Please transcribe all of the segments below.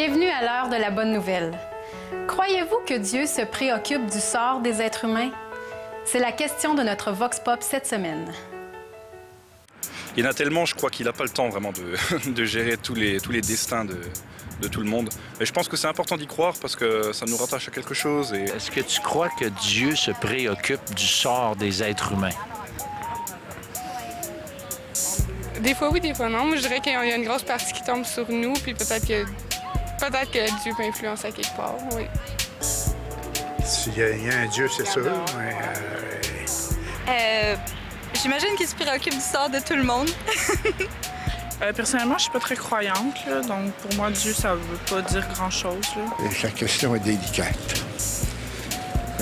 Bienvenue à l'heure de la bonne nouvelle. Croyez-vous que Dieu se préoccupe du sort des êtres humains? C'est la question de notre Vox Pop cette semaine. Il y en a tellement, je crois qu'il n'a pas le temps vraiment de gérer tous les destins de tout le monde. Mais je pense que c'est important d'y croire parce que ça nous rattache à quelque chose. Est-ce que tu crois que Dieu se préoccupe du sort des êtres humains? Des fois oui, des fois non. Moi, je dirais qu'il y a une grosse partie qui tombe sur nous, puis peut-être que Dieu peut influencer à quelque part, oui. S'il y a un Dieu, c'est sûr, mais... J'imagine qu'il se préoccupe du sort de tout le monde. Personnellement, je suis pas très croyante, là, donc pour moi, Dieu, ça veut pas dire grand-chose. La question est délicate.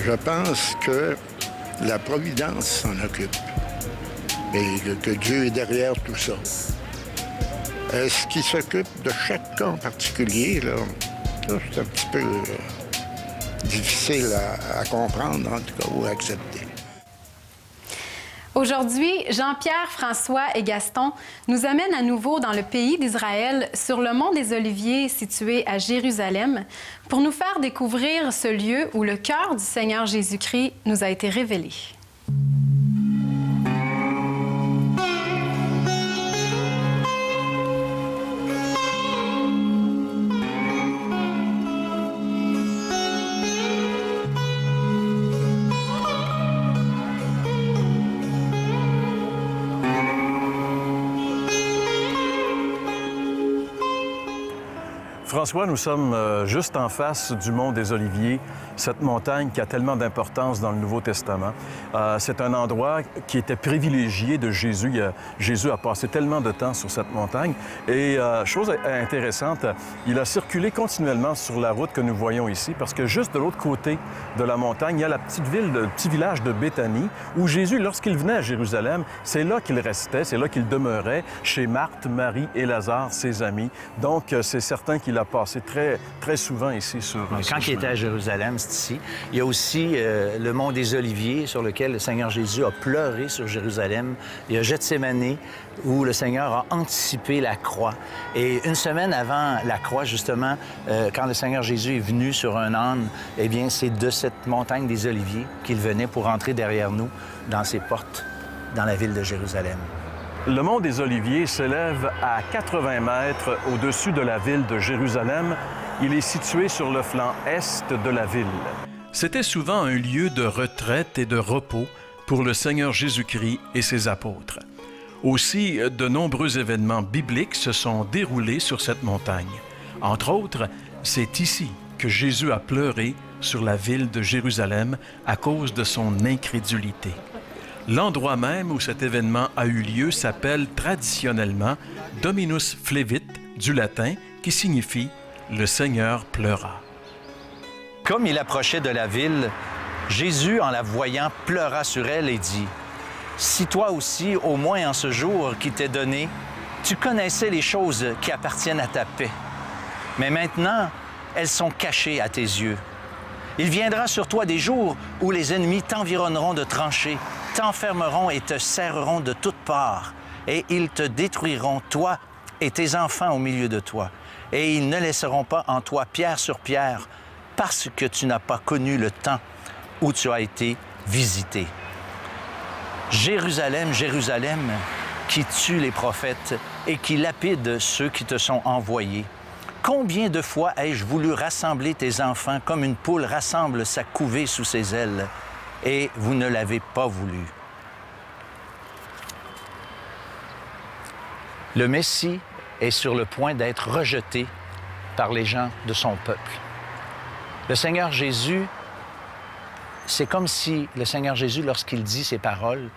Je pense que la Providence s'en occupe et que Dieu est derrière tout ça. Est-ce qu'il s'occupe de chaque cas en particulier, là? Ça, c'est un petit peu difficile à comprendre, en tout cas, ou à accepter. Aujourd'hui, Jean-Pierre, François et Gaston nous amènent à nouveau dans le pays d'Israël, sur le mont des Oliviers situé à Jérusalem, pour nous faire découvrir ce lieu où le cœur du Seigneur Jésus-Christ nous a été révélé. François, nous sommes juste en face du mont des Oliviers, cette montagne qui a tellement d'importance dans le Nouveau Testament. C'est un endroit qui était privilégié de Jésus. Jésus a passé tellement de temps sur cette montagne. Et chose intéressante, il a circulé continuellement sur la route que nous voyons ici, parce que juste de l'autre côté de la montagne, il y a la petite ville, le petit village de Béthanie, où Jésus, lorsqu'il venait à Jérusalem, c'est là qu'il restait, c'est là qu'il demeurait, chez Marthe, Marie et Lazare, ses amis. Donc, c'est certain qu'il a passé très souvent ici sur... Quand il était à Jérusalem, c'est ici. Il y a aussi le mont des Oliviers, sur lequel le Seigneur Jésus a pleuré sur Jérusalem. Il y a Gethsémani, où le Seigneur a anticipé la croix. Et une semaine avant la croix, justement, quand le Seigneur Jésus est venu sur un âne, eh bien, c'est de cette montagne des Oliviers qu'il venait pour entrer derrière nous, dans ses portes, dans la ville de Jérusalem. Le mont des Oliviers s'élève à 80 mètres au-dessus de la ville de Jérusalem. Il est situé sur le flanc est de la ville. C'était souvent un lieu de retraite et de repos pour le Seigneur Jésus-Christ et ses apôtres. Aussi, de nombreux événements bibliques se sont déroulés sur cette montagne. Entre autres, c'est ici que Jésus a pleuré sur la ville de Jérusalem à cause de son incrédulité. L'endroit même où cet événement a eu lieu s'appelle traditionnellement Dominus Flevit, du latin, qui signifie « le Seigneur pleura ». Comme il approchait de la ville, Jésus, en la voyant, pleura sur elle et dit « Si toi aussi, au moins en ce jour qui t'est donné, tu connaissais les choses qui appartiennent à ta paix. Mais maintenant, elles sont cachées à tes yeux. Il viendra sur toi des jours où les ennemis t'environneront de tranchées, t'enfermeront et te serreront de toutes parts, et ils te détruiront, toi et tes enfants au milieu de toi. Et ils ne laisseront pas en toi pierre sur pierre, parce que tu n'as pas connu le temps où tu as été visité. Jérusalem, Jérusalem, qui tue les prophètes et qui lapide ceux qui te sont envoyés. Combien de fois ai-je voulu rassembler tes enfants comme une poule rassemble sa couvée sous ses ailes, et vous ne l'avez pas voulu. Le Messie est sur le point d'être rejeté par les gens de son peuple. Le Seigneur Jésus, c'est comme si le Seigneur Jésus, lorsqu'il dit ces paroles,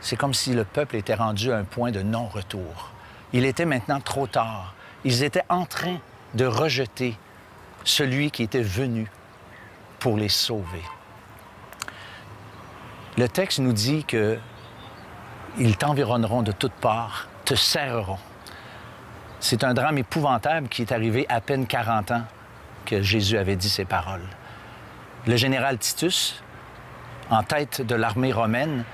c'est comme si le peuple était rendu à un point de non-retour. Il était maintenant trop tard. Ils étaient en train de rejeter celui qui était venu pour les sauver. Le texte nous dit que ils t'environneront de toutes parts, te serreront. C'est un drame épouvantable qui est arrivé à peine 40 ans que Jésus avait dit ces paroles. Le général Titus, en tête de l'armée romaine,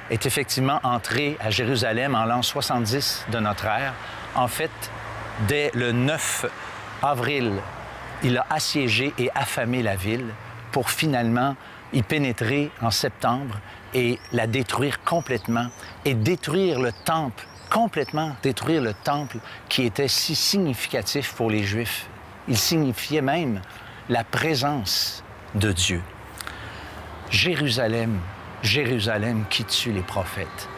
est effectivement entré à Jérusalem en l'an 70 de notre ère. En fait, dès le 9 avril il a assiégé et affamé la ville pour finalement y pénétrer en septembre et la détruire complètement et détruire le temple, complètement détruire le temple qui était si significatif pour les Juifs. Il signifiait même la présence de Dieu. Jérusalem, Jérusalem qui tue les prophètes.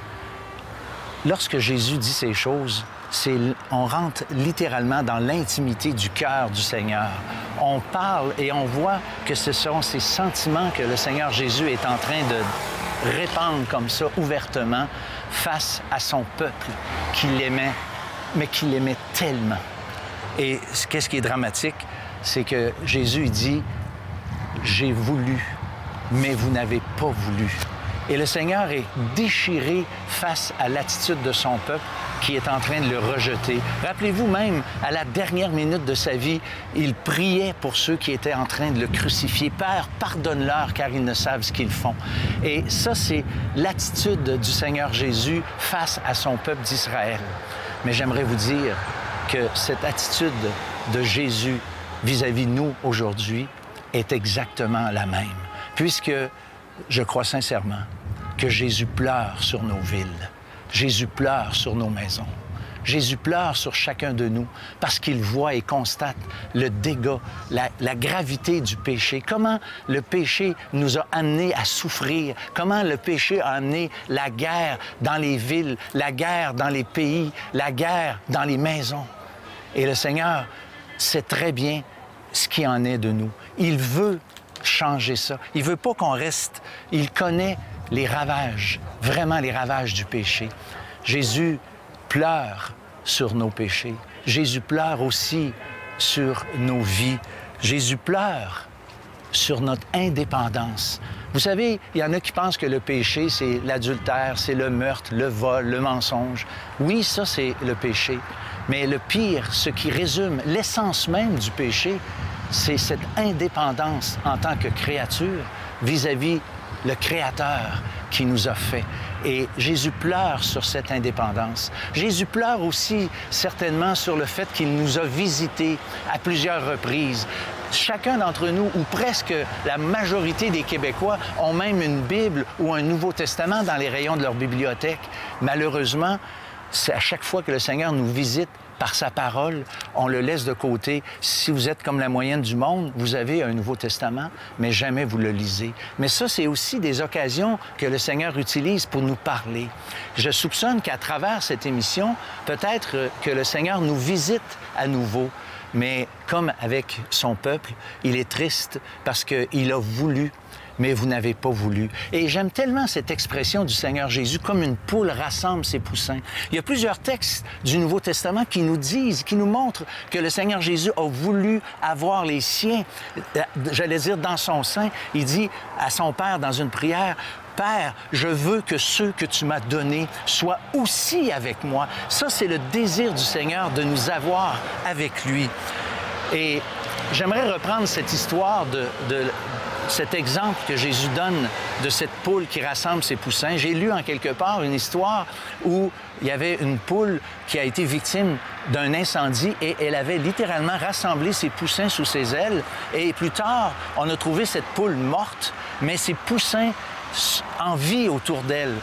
Lorsque Jésus dit ces choses, on rentre littéralement dans l'intimité du cœur du Seigneur. On parle et on voit que ce sont ces sentiments que le Seigneur Jésus est en train de répandre comme ça, ouvertement, face à son peuple qu'il aimait, mais qu'il aimait tellement. Et qu'est-ce qui est dramatique, c'est que Jésus dit « J'ai voulu, mais vous n'avez pas voulu ». Et le Seigneur est déchiré face à l'attitude de son peuple qui est en train de le rejeter. Rappelez-vous même, à la dernière minute de sa vie, il priait pour ceux qui étaient en train de le crucifier. « Père, pardonne-leur car ils ne savent ce qu'ils font. » Et ça, c'est l'attitude du Seigneur Jésus face à son peuple d'Israël. Mais j'aimerais vous dire que cette attitude de Jésus vis-à-vis de nous aujourd'hui est exactement la même, puisque je crois sincèrement que Jésus pleure sur nos villes. Jésus pleure sur nos maisons. Jésus pleure sur chacun de nous parce qu'il voit et constate le dégât, la gravité du péché. Comment le péché nous a amenés à souffrir. Comment le péché a amené la guerre dans les villes, la guerre dans les pays, la guerre dans les maisons. Et le Seigneur sait très bien ce qui en est de nous. Il veut changer ça. Il ne veut pas qu'on reste. Il connaît les ravages, vraiment les ravages du péché. Jésus pleure sur nos péchés. Jésus pleure aussi sur nos vies. Jésus pleure sur notre indépendance. Vous savez, il y en a qui pensent que le péché, c'est l'adultère, c'est le meurtre, le vol, le mensonge. Oui, ça, c'est le péché. Mais le pire, ce qui résume l'essence même du péché, c'est cette indépendance en tant que créature vis-à-vis le Créateur qui nous a fait. Et Jésus pleure sur cette indépendance. Jésus pleure aussi certainement sur le fait qu'il nous a visités à plusieurs reprises. Chacun d'entre nous, ou presque la majorité des Québécois, ont même une Bible ou un Nouveau Testament dans les rayons de leur bibliothèque. Malheureusement, c'est à chaque fois que le Seigneur nous visite par sa parole, on le laisse de côté. Si vous êtes comme la moyenne du monde, vous avez un Nouveau Testament, mais jamais vous le lisez. Mais ça, c'est aussi des occasions que le Seigneur utilise pour nous parler. Je soupçonne qu'à travers cette émission, peut-être que le Seigneur nous visite à nouveau. Mais comme avec son peuple, il est triste parce qu'il a voulu, mais vous n'avez pas voulu. Et j'aime tellement cette expression du Seigneur Jésus, comme une poule rassemble ses poussins. Il y a plusieurs textes du Nouveau Testament qui nous disent, qui nous montrent que le Seigneur Jésus a voulu avoir les siens, j'allais dire dans son sein. Il dit à son Père dans une prière, « Père, je veux que ceux que tu m'as donnés soient aussi avec moi. » Ça, c'est le désir du Seigneur de nous avoir avec lui. Et j'aimerais reprendre cette histoire cet exemple que Jésus donne de cette poule qui rassemble ses poussins. J'ai lu en quelque part une histoire où il y avait une poule qui a été victime d'un incendie et elle avait littéralement rassemblé ses poussins sous ses ailes. Et plus tard, on a trouvé cette poule morte, mais ses poussins en vie autour d'elle.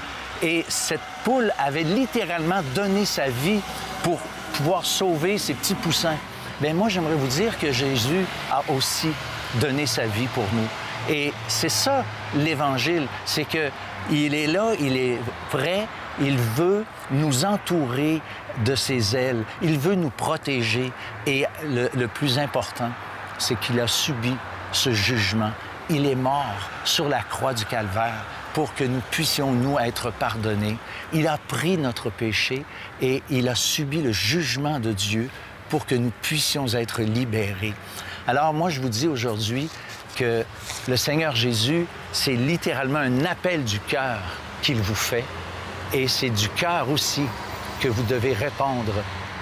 Et cette poule avait littéralement donné sa vie pour pouvoir sauver ses petits poussins. Bien, moi, j'aimerais vous dire que Jésus a aussi donné sa vie pour nous. Et c'est ça, l'Évangile, c'est qu'il est là, il est prêt, il veut nous entourer de ses ailes, il veut nous protéger. Et le plus important, c'est qu'il a subi ce jugement. Il est mort sur la croix du Calvaire pour que nous puissions, nous, être pardonnés. Il a pris notre péché et il a subi le jugement de Dieu pour que nous puissions être libérés. Alors moi, je vous dis aujourd'hui que le Seigneur Jésus, c'est littéralement un appel du cœur qu'il vous fait et c'est du cœur aussi que vous devez répondre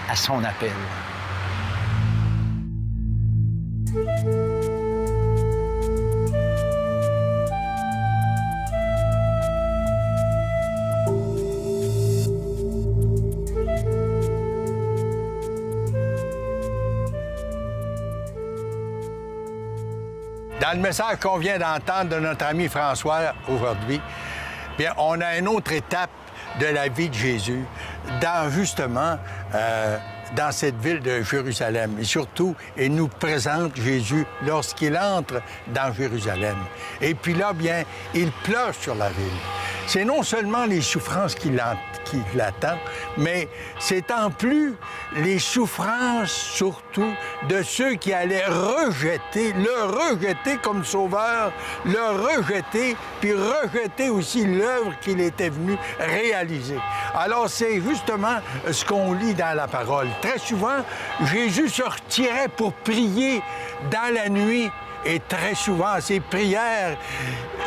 à son appel. Dans le message qu'on vient d'entendre de notre ami François aujourd'hui, bien, on a une autre étape de la vie de Jésus, justement, dans cette ville de Jérusalem. Et surtout, il nous présente Jésus lorsqu'il entre dans Jérusalem. Et puis là, bien, il pleure sur la ville. C'est non seulement les souffrances qui l'attendent, mais c'est en plus les souffrances, surtout, de ceux qui allaient le rejeter comme sauveur, le rejeter, puis rejeter aussi l'œuvre qu'il était venu réaliser. Alors, c'est justement ce qu'on lit dans la parole. Très souvent, Jésus se retirait pour prier dans la nuit. Et très souvent, ces prières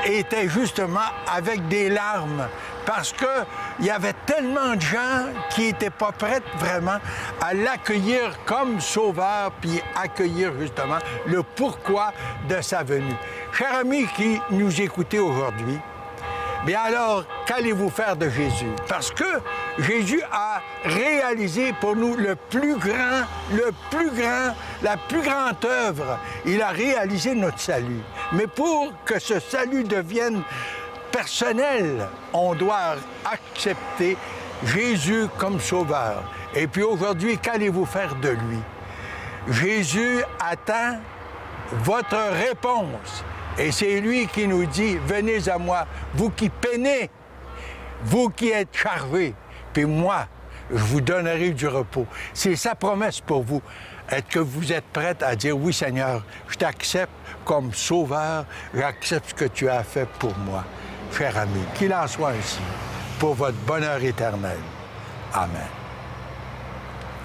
étaient justement avec des larmes parce qu'il y avait tellement de gens qui n'étaient pas prêts vraiment à l'accueillir comme sauveur puis accueillir justement le pourquoi de sa venue. Chers amis qui nous écoutez aujourd'hui, bien alors, qu'allez-vous faire de Jésus? Parce que Jésus a réalisé pour nous la plus grande œuvre. Il a réalisé notre salut. Mais pour que ce salut devienne personnel, on doit accepter Jésus comme sauveur. Et puis aujourd'hui, qu'allez-vous faire de lui? Jésus attend votre réponse. Et c'est lui qui nous dit, « Venez à moi, vous qui peinez, vous qui êtes chargés, puis moi, je vous donnerai du repos. » C'est sa promesse pour vous. Est-ce que vous êtes prête à dire, « Oui, Seigneur, je t'accepte comme sauveur, j'accepte ce que tu as fait pour moi. » Cher ami, qu'il en soit ainsi, pour votre bonheur éternel. Amen.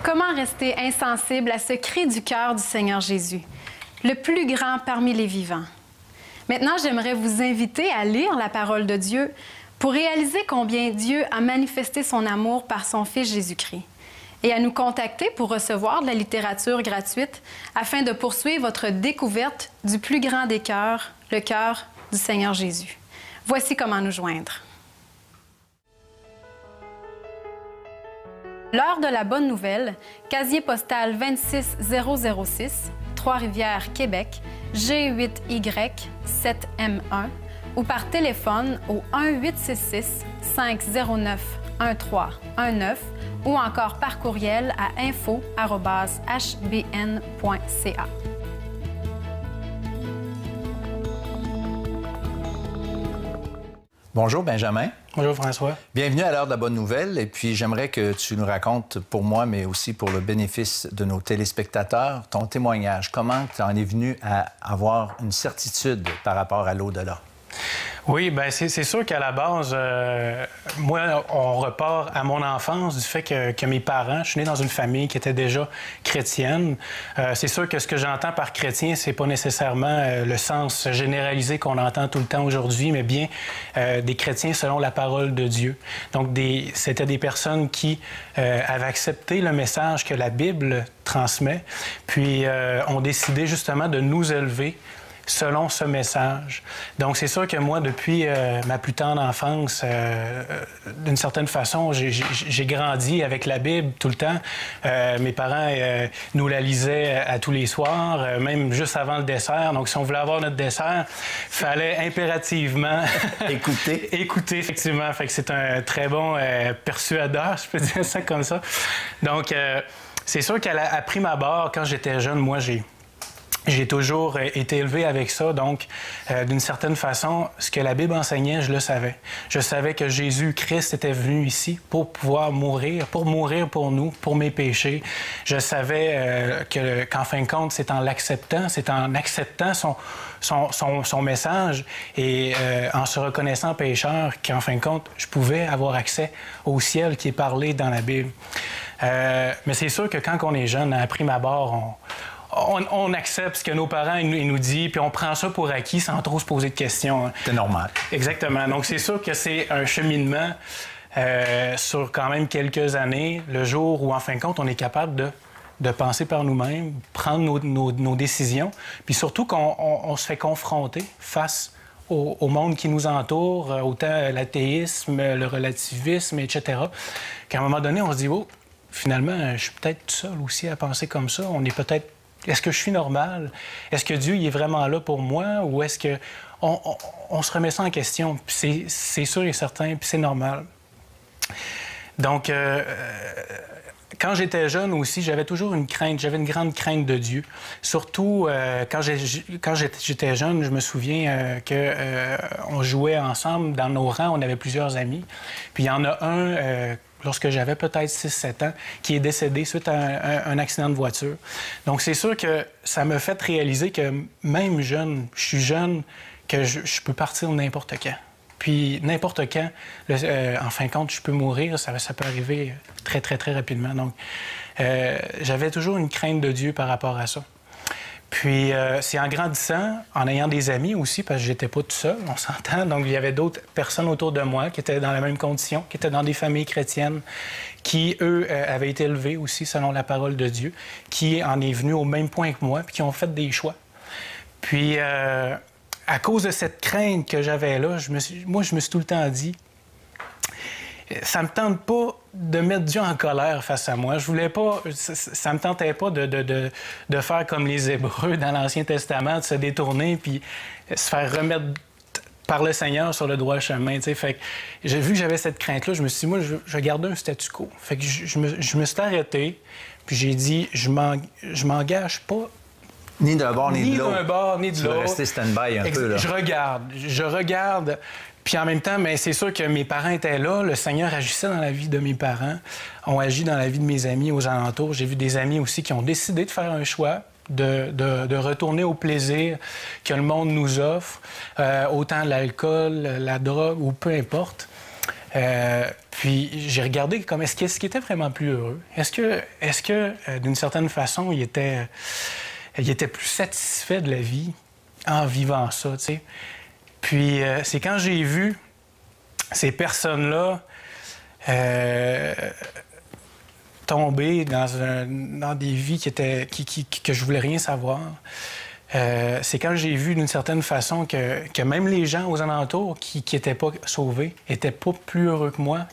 Comment rester insensible à ce cri du cœur du Seigneur Jésus, le plus grand parmi les vivants? Maintenant, j'aimerais vous inviter à lire la parole de Dieu pour réaliser combien Dieu a manifesté son amour par son Fils Jésus-Christ et à nous contacter pour recevoir de la littérature gratuite afin de poursuivre votre découverte du plus grand des cœurs, le cœur du Seigneur Jésus. Voici comment nous joindre. L'heure de la bonne nouvelle, casier postal 26006, Trois-Rivières, Québec, G8Y7M1 ou par téléphone au 1-866-509-1319 ou encore par courriel à info@hbn.ca. Bonjour Benjamin. Bonjour François. Bienvenue à l'heure de la bonne nouvelle. Et puis j'aimerais que tu nous racontes pour moi, mais aussi pour le bénéfice de nos téléspectateurs, ton témoignage. Comment tu en es venu à avoir une certitude par rapport à l'au-delà? Oui, bien, c'est sûr qu'à la base, moi, on repart à mon enfance du fait que mes parents, je suis né dans une famille qui était déjà chrétienne. C'est sûr que ce que j'entends par chrétien, c'est pas nécessairement le sens généralisé qu'on entend tout le temps aujourd'hui, mais bien des chrétiens selon la parole de Dieu. Donc, c'était des personnes qui avaient accepté le message que la Bible transmet, puis ont décidé justement de nous élever selon ce message. Donc, c'est sûr que moi, depuis ma plus tendre enfance, d'une certaine façon, j'ai grandi avec la Bible tout le temps. Mes parents nous la lisaient à tous les soirs, même juste avant le dessert. Donc, si on voulait avoir notre dessert, il fallait impérativement écouter, effectivement. Fait que c'est un très bon persuadeur, je peux dire ça comme ça. Donc, c'est sûr qu'elle a pris ma barre quand j'étais jeune. Moi, j'ai toujours été élevé avec ça, donc d'une certaine façon, ce que la Bible enseignait, je le savais. Je savais que Jésus-Christ était venu ici pour pouvoir mourir pour nous, pour mes péchés. Je savais qu'en fin de compte, c'est en l'acceptant, son message et en se reconnaissant pécheur qu'en fin de compte, je pouvais avoir accès au ciel qui est parlé dans la Bible. Mais c'est sûr que quand on est jeune, à prime abord, on accepte ce que nos parents ils nous disent, puis on prend ça pour acquis sans trop se poser de questions. Hein. C'est normal. Exactement. Donc, c'est sûr que c'est un cheminement sur quand même quelques années, le jour où, en fin de compte, on est capable de penser par nous-mêmes, prendre nos décisions, puis surtout qu'on se fait confronter face au monde qui nous entoure, autant l'athéisme, le relativisme, etc., qu'à un moment donné, on se dit « Oh, finalement, je suis peut-être tout seul aussi à penser comme ça. On est peut-être Est-ce que je suis normal? Est-ce que Dieu il est vraiment là pour moi? Ou est-ce que on se remet ça en question? Puis c'est sûr et certain, puis c'est normal. Donc, quand j'étais jeune aussi, j'avais toujours une crainte, j'avais une grande crainte de Dieu. Surtout quand j'étais jeune, je me souviens qu'on jouait ensemble dans nos rangs, on avait plusieurs amis. Puis il y en a un, lorsque j'avais peut-être 6-7 ans, qui est décédé suite à un accident de voiture. Donc c'est sûr que ça m'a fait réaliser que même jeune, je suis jeune, que je peux partir n'importe quand. Puis n'importe quand, en fin de compte, je peux mourir, ça peut arriver très, très, très rapidement. Donc, j'avais toujours une crainte de Dieu par rapport à ça. Puis, c'est en grandissant, en ayant des amis aussi, parce que j'étais pas tout seul, on s'entend. Donc, il y avait d'autres personnes autour de moi qui étaient dans la même condition, qui étaient dans des familles chrétiennes, qui, eux, avaient été élevés aussi selon la parole de Dieu, qui en est venu au même point que moi, puis qui ont fait des choix. Puis, à cause de cette crainte que j'avais là, je me suis tout le temps dit, ça me tente pas de mettre Dieu en colère face à moi. Je voulais pas, ça me tentait pas de faire comme les Hébreux dans l'Ancien Testament, de se détourner puis se faire remettre par le Seigneur sur le droit chemin. T'sais. Fait que j'ai vu que j'avais cette crainte-là, je me suis dit, moi, je gardais un statu quo. Fait que je me suis arrêté, puis j'ai dit, je m'engage pas. Ni d'un bord, ni de l'autre. Ni d'un bord, ni de l'autre. Tu vas rester stand-by un peu, là. Je regarde. Puis en même temps, mais c'est sûr que mes parents étaient là. Le Seigneur agissait dans la vie de mes parents. On agit dans la vie de mes amis aux alentours. J'ai vu des amis aussi qui ont décidé de faire un choix, de retourner au plaisir que le monde nous offre, autant l'alcool, la drogue ou peu importe. Puis j'ai regardé comme est-ce qu'il était vraiment plus heureux? Est-ce que d'une certaine façon, il était plus satisfait de la vie en vivant ça, tu sais. Puis c'est quand j'ai vu ces personnes-là tomber dans des vies que je voulais rien savoir. C'est quand j'ai vu d'une certaine façon que même les gens aux alentours qui n'étaient pas sauvés n'étaient pas plus heureux que moi.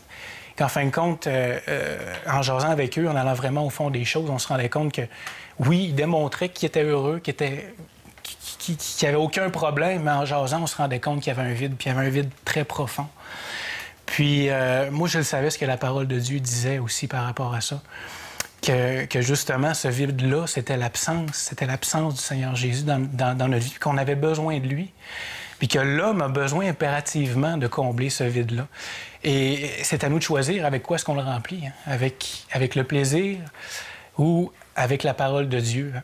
Qu'en fin de compte, en jasant avec eux, en allant vraiment au fond des choses, on se rendait compte que, oui, ils démontraient qu'ils étaient heureux, qu'il n'y avait aucun problème, mais en jasant, on se rendait compte qu'il y avait un vide, puis il y avait un vide très profond. Puis, moi, je le savais ce que la parole de Dieu disait aussi par rapport à ça, que justement, ce vide-là, c'était l'absence du Seigneur Jésus dans notre vie, qu'on avait besoin de lui, puis que l'homme a besoin impérativement de combler ce vide-là. Et c'est à nous de choisir avec quoi est-ce qu'on le remplit, hein? Avec le plaisir ou avec la parole de Dieu. Hein?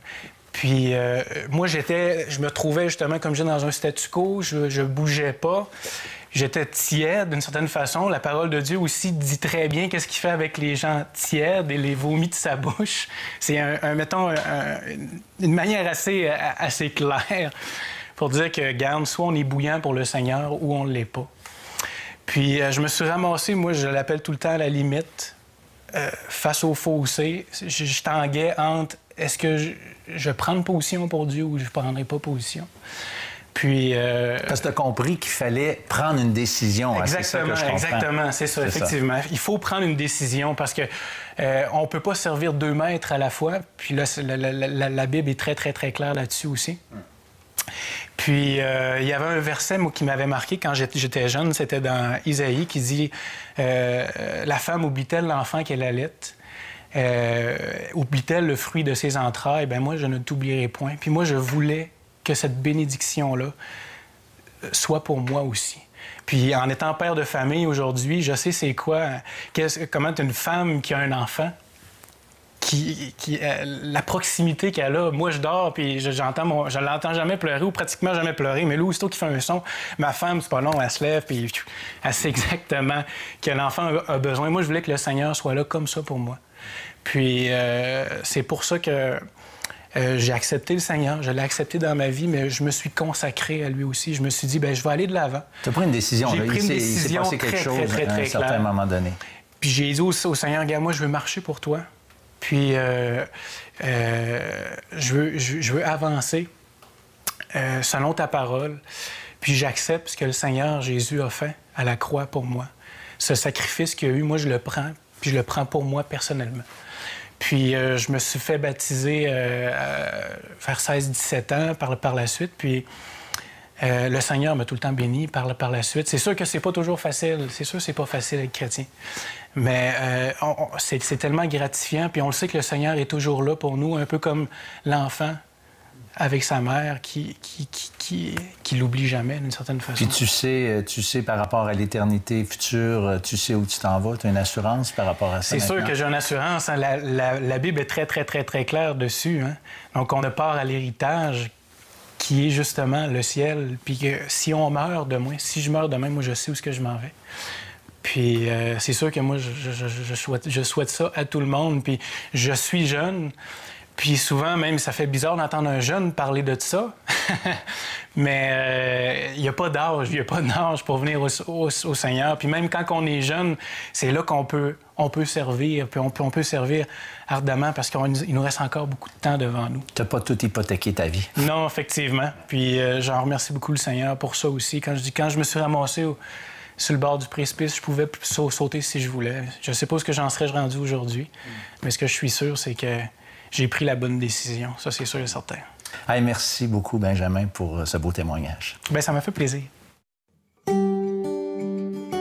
Puis moi, je me trouvais justement, comme je dis, dans un statu quo, je bougeais pas. J'étais tiède d'une certaine façon. La parole de Dieu aussi dit très bien qu'est-ce qu'il fait avec les gens tièdes et les vomis de sa bouche. C'est une manière assez claire pour dire que, regarde, soit on est bouillant pour le Seigneur ou on ne l'est pas. Puis je me suis ramassé, moi, je l'appelle tout le temps à la limite, face au fossé. Je tanguais entre est-ce que je prends une position pour Dieu ou je ne prendrai pas position. Puis... Parce que tu as compris qu'il fallait prendre une décision. Exactement, c'est ça, effectivement. Il faut prendre une décision parce que on ne peut pas servir 2 maîtres à la fois. Puis là, la Bible est très, très, très claire là-dessus aussi. Puis, il y avait un verset, moi, qui m'avait marqué quand j'étais jeune, c'était dans Isaïe, qui dit « La femme oublie-t-elle l'enfant qu'elle allait? Oublie-t-elle le fruit de ses entrailles? Ben moi, je ne t'oublierai point. » Puis moi, je voulais que cette bénédiction-là soit pour moi aussi. Puis, en étant père de famille aujourd'hui, je sais c'est quoi, comment une femme qui a un enfant, la proximité qu'elle a. Moi, je dors, puis je l'entends jamais pleurer ou pratiquement jamais pleurer. Mais là, aussitôt qu'il fait un son, ma femme, c'est pas long, elle se lève, puis elle sait exactement que l'enfant a besoin. Moi, je voulais que le Seigneur soit là comme ça pour moi. Puis, c'est pour ça que j'ai accepté le Seigneur. Je l'ai accepté dans ma vie, mais je me suis consacré à lui aussi. Je me suis dit, bien, je vais aller de l'avant. Tu as pris une décision. J'ai pris une décision il s'est passé quelque chose à un certain moment donné. Puis j'ai dit au Seigneur, regarde, moi, je veux marcher pour toi. Puis, je veux avancer selon ta parole. Puis, j'accepte ce que le Seigneur Jésus a fait à la croix pour moi. Ce sacrifice qu'il y a eu, moi, je le prends, puis je le prends pour moi personnellement. Puis je me suis fait baptiser vers 16-17 ans par la suite. Puis le Seigneur m'a tout le temps béni par la suite. C'est sûr que c'est pas toujours facile. C'est sûr que c'est pas facile d'être chrétien. Mais c'est tellement gratifiant. Puis on le sait que le Seigneur est toujours là pour nous, un peu comme l'enfant avec sa mère qui l'oublie jamais, d'une certaine façon. Puis tu sais par rapport à l'éternité future, tu sais où tu t'en vas, tu as une assurance par rapport à ça. C'est sûr que j'ai une assurance. Hein. La Bible est très, très, très, très claire dessus. Hein. Donc, on a part à l'héritage qui est justement le ciel. Puis que si on meurt demain, si je meurs demain, moi, je sais où est-ce que je m'en vais. Puis c'est sûr que moi, je souhaite ça à tout le monde. Puis je suis jeune. Puis souvent, même, ça fait bizarre d'entendre un jeune parler de ça. Mais il n'y a pas d'âge. Il n'y a pas d'âge pour venir au Seigneur. Puis même quand on est jeune, c'est là qu'on peut servir. Puis on peut servir ardemment parce qu'il nous reste encore beaucoup de temps devant nous. Tu n'as pas tout hypothéqué ta vie. Non, effectivement. Puis j'en remercie beaucoup le Seigneur pour ça aussi. Quand je me suis ramassé sur le bord du précipice, je pouvais sauter si je voulais. Je ne sais pas ce que j'en serais rendu aujourd'hui. Mais ce que je suis sûr, c'est que j'ai pris la bonne décision. Ça, c'est sûr et certain. Hey, merci beaucoup, Benjamin, pour ce beau témoignage. Bien, ça m'a fait plaisir.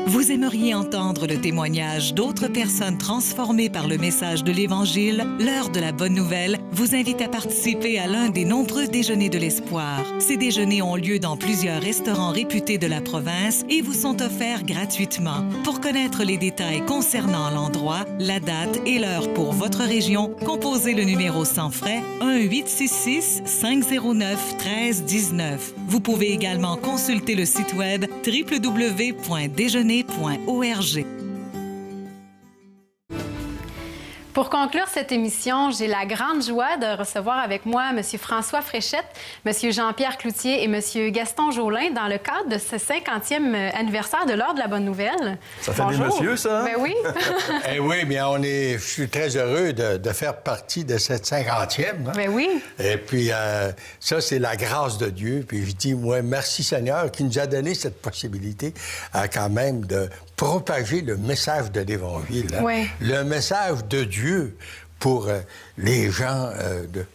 Vous aimeriez entendre le témoignage d'autres personnes transformées par le message de l'Évangile? L'heure de la bonne nouvelle vous invite à participer à l'un des nombreux déjeuners de l'espoir. Ces déjeuners ont lieu dans plusieurs restaurants réputés de la province et vous sont offerts gratuitement. Pour connaître les détails concernant l'endroit, la date et l'heure pour votre région, composez le numéro sans frais 1-866-509-1319. Vous pouvez également consulter le site web www.déjeuner.org. Pour conclure cette émission, j'ai la grande joie de recevoir avec moi M. François Fréchette, M. Jean-Pierre Cloutier et M. Gaston Jolin dans le cadre de ce 50e anniversaire de l'Ordre de la Bonne Nouvelle. Ça fait Bonjour. des messieurs, ça? Ben oui. Eh oui, bien, je suis très heureux de faire partie de cette 50e. Hein? Ben oui. Et puis, ça, c'est la grâce de Dieu. Puis je dis, moi, merci Seigneur qui nous a donné cette possibilité quand même de propager le message de l'Évangile, hein? Oui. Le message de Dieu pour les gens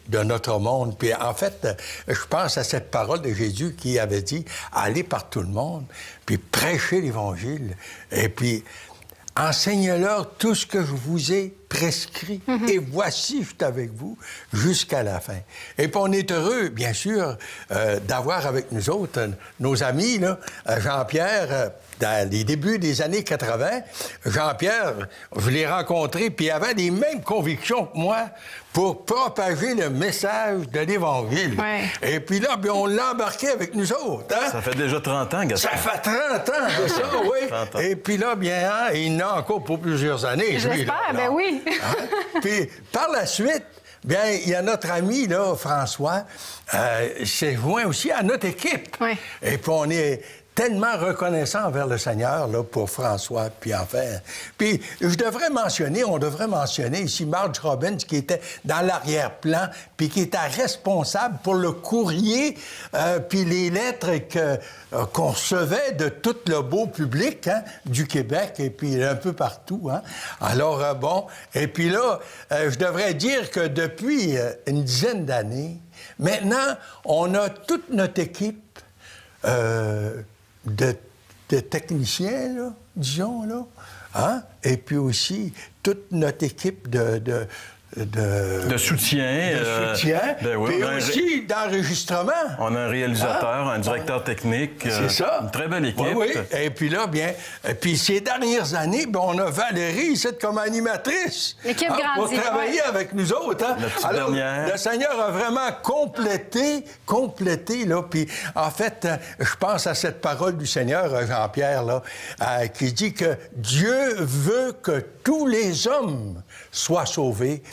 de notre monde. Puis en fait, je pense à cette parole de Jésus qui avait dit « Allez par tout le monde, puis prêchez l'Évangile, et puis enseignez-leur tout ce que je vous ai prescrit, et voici, je suis avec vous jusqu'à la fin. » Et puis on est heureux, bien sûr, d'avoir avec nous autres nos amis, là, Jean-Pierre, dans les débuts des années 80, Jean-Pierre, je l'ai rencontré, puis il avait les mêmes convictions que moi pour propager le message de l'Évangile. Ouais. Et puis là, bien, on l'a embarqué avec nous autres. Hein? Ça fait déjà 30 ans, Gaston. Ça fait 30 ans de ça, oui. 30 ans. Et puis là, bien, hein, il en a encore pour plusieurs années. J'espère, ben oui. Hein? Puis par la suite, bien, il y a notre ami, là, François, s'est joint aussi à notre équipe. Oui. Et puis on est tellement reconnaissant envers le Seigneur, là, pour François, puis enfin. Puis on devrait mentionner ici Marge Robbins, qui était dans l'arrière-plan, puis qui était responsable pour le courrier, puis les lettres qu'on recevait de tout le beau public, hein, du Québec, et puis un peu partout, hein. Alors, bon, et puis là, je devrais dire que depuis une dizaine d'années, maintenant, on a toute notre équipe de techniciens, là, disons, là, hein? Et puis aussi toute notre équipe de soutien. Ben oui, puis aussi d'enregistrement. On a un réalisateur, un directeur technique. C'est ça. Une très belle équipe. Oui, oui. Et puis là, bien, puis ces dernières années, bien, on a Valérie ici comme animatrice. L'équipe pour grandit, travailler avec nous autres. Hein? Alors, le Seigneur a vraiment complété, là. Puis en fait, je pense à cette parole du Seigneur, Jean-Pierre, là, qui dit que Dieu veut que tous les hommes soient sauvés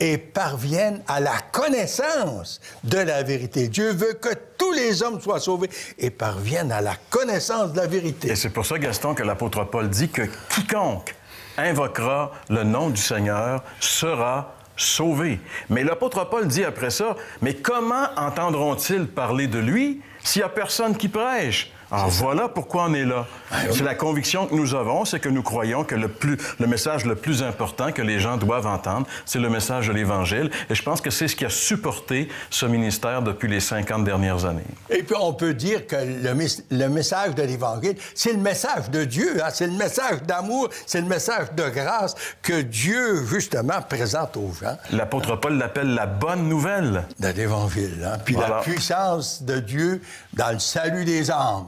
et parviennent à la connaissance de la vérité. Dieu veut que tous les hommes soient sauvés et parviennent à la connaissance de la vérité. Et c'est pour ça, Gaston, que l'apôtre Paul dit que quiconque invoquera le nom du Seigneur sera sauvé. Mais l'apôtre Paul dit après ça, mais comment entendront-ils parler de lui s'il n'y a personne qui prêche? Alors voilà pourquoi on est là. C'est la conviction que nous avons, c'est que nous croyons que le message le plus important que les gens doivent entendre, c'est le message de l'Évangile. Et je pense que c'est ce qui a supporté ce ministère depuis les 50 dernières années. Et puis on peut dire que le message de l'Évangile, c'est le message de Dieu, hein? C'est le message d'amour, c'est le message de grâce que Dieu, justement, présente aux gens. L'apôtre Paul l'appelle la bonne nouvelle. De l'Évangile, hein? Puis la puissance de Dieu dans le salut des âmes.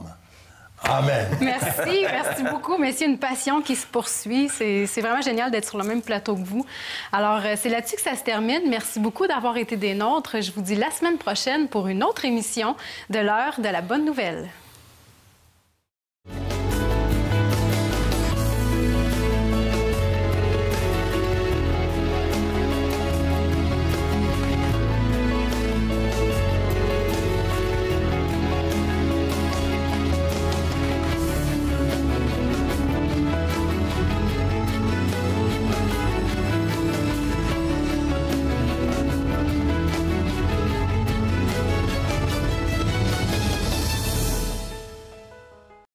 Amen. Merci beaucoup. Messieurs, une passion qui se poursuit. C'est vraiment génial d'être sur le même plateau que vous. Alors, c'est là-dessus que ça se termine. Merci beaucoup d'avoir été des nôtres. Je vous dis la semaine prochaine pour une autre émission de l'heure de la bonne nouvelle.